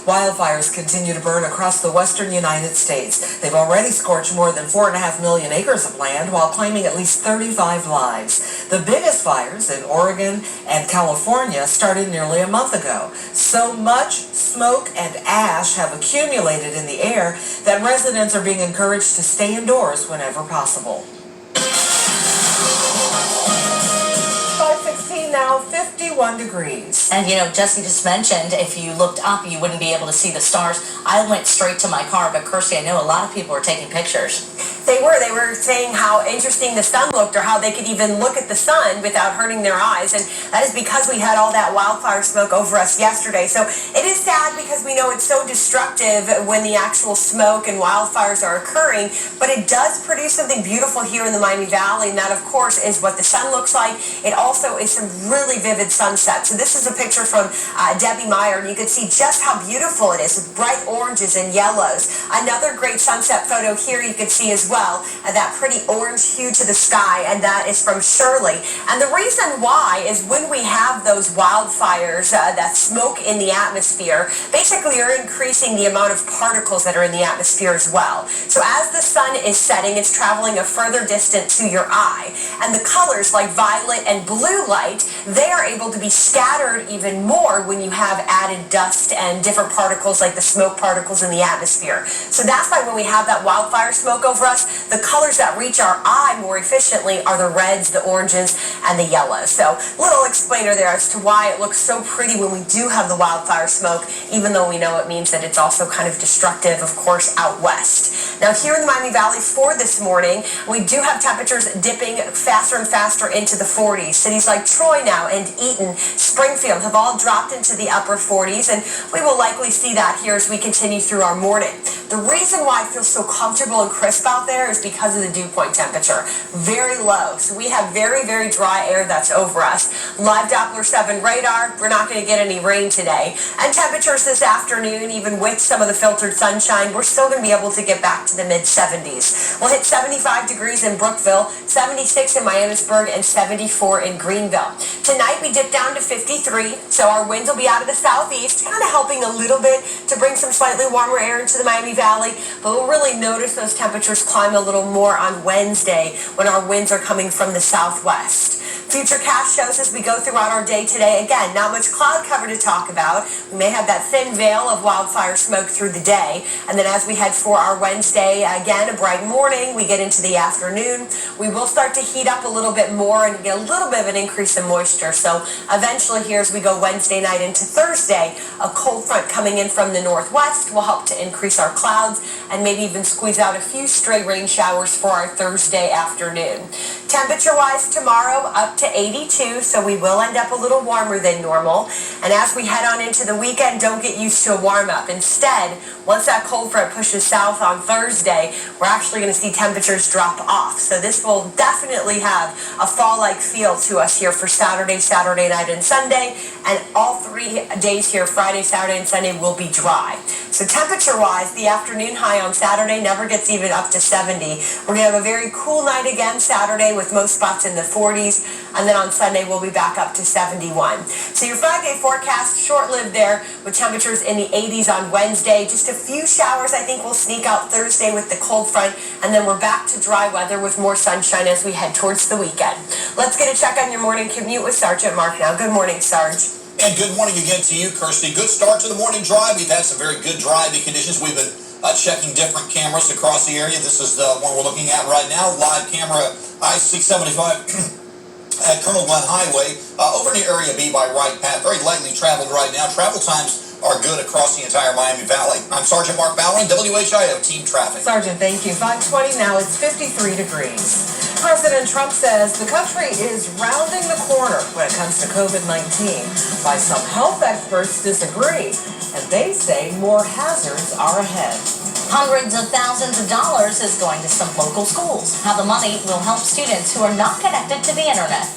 Wildfires continue to burn across the western United States. They've already scorched more than 4.5 million acres of land while claiming at least 35 lives. The biggest fires in Oregon and California started nearly a month ago. So much smoke and ash have accumulated in the air that residents are being encouraged to stay indoors whenever possible. 5:16 now, 51 degrees. And Jesse just mentioned if you looked up, you wouldn't be able to see the stars. I went straight to my car, but Kirstie, I know a lot of people were taking pictures. They were saying how interesting the sun looked, or how they could even look at the sun without hurting their eyes. And that is because we had all that wildfire smoke over us yesterday. So it is sad because we know it's so destructive when the actual smoke and wildfires are occurring, but it does produce something beautiful here in the Miami Valley, and that of course is what the sun looks like. It also is some really vivid sunset. So this is a picture from Debbie Meyer, and you can see just how beautiful it is with bright oranges and yellows. Another great sunset photo here you can see as well. That pretty orange hue to the sky, and that is from Shirley. And the reason why is when we have those wildfires, that smoke in the atmosphere, basically are increasing the amount of particles that are in the atmosphere as well. So as the sun is setting, it's traveling a further distance to your eye. And the colors like violet and blue light, they are able to be scattered even more when you have added dust and different particles like the smoke particles in the atmosphere. So that's why when we have that wildfire smoke over us, the colors that reach our eye more efficiently are the reds, the oranges, and the yellows. So little explainer there as to why it looks so pretty when we do have the wildfire smoke, even though we know it means that it's also kind of destructive, of course, out west. Now here in the Miami Valley for this morning, we do have temperatures dipping faster and faster into the 40s. Cities like Troy now and Eaton, Springfield have all dropped into the upper 40s, and we will likely see that here as we continue through our morning. The reason why it feels so comfortable and crisp out there is because of the dew point temperature. Very low. So we have very, very dry air that's over us. Live Doppler 7 radar, we're not going to get any rain today. And temperatures this afternoon, even with some of the filtered sunshine, we're still going to be able to get back to the mid-70s. We'll hit 75 degrees in Brookville, 76 in Miamisburg, and 74 in Greenville. Tonight we dip down to 53, so our winds will be out of the southeast, kind of helping a little bit to bring some slightly warmer air into the Miami Valley, but we'll really notice those temperatures climb a little more on Wednesday when our winds are coming from the southwest. Futurecast shows as we go throughout our day today, again, not much cloud cover to talk about. We may have that thin veil of wildfire smoke through the day, and then as we head for our Wednesday, again, a bright morning, we get into the afternoon, we will start to heat up a little bit more and get a little bit of an increase in moisture. So eventually here as we go Wednesday night into Thursday, a cold front coming in from the northwest will help to increase our clouds and maybe even squeeze out a few stray rain showers for our Thursday afternoon. Temperature-wise tomorrow up to 82, so we will end up a little warmer than normal. And as we head on into the weekend, don't get used to a warm-up. Instead, once that cold front pushes south on Thursday, we're actually going to see temperatures drop off. So this will definitely have a fall-like feel to us here for Saturday, Saturday night, and Sunday. And all 3 days here, Friday, Saturday, and Sunday, will be dry. So temperature-wise, the afternoon high on Saturday never gets even up to 70. We're going to have a very cool night again Saturday with most spots in the 40s. And then on Sunday, we'll be back up to 71. So your 5-day forecast, short-lived there with temperatures in the 80s on Wednesday. Just a few showers, I think, will sneak out Thursday with the cold front. And then we're back to dry weather with more sunshine as we head towards the weekend. Let's get a check on your morning commute with Sergeant Mark now. Good morning, Sarge. And good morning again to you, Kirstie. Good start to the morning drive. We've had some very good driving conditions. We've been checking different cameras across the area. This is the one we're looking at right now. Live camera I-675 at Colonel Glenn Highway over near Area B by Wright Path. Very lightly traveled right now. Travel times are good across the entire Miami Valley. I'm Sergeant Mark Bowering, WHIO Team Traffic. Sergeant, thank you. 5:20 now. It's 53 degrees. President Trump says the country is rounding the corner when it comes to COVID-19. While some health experts disagree, and they say more hazards are ahead. Hundreds of thousands of dollars is going to some local schools. How the money will help students who are not connected to the internet.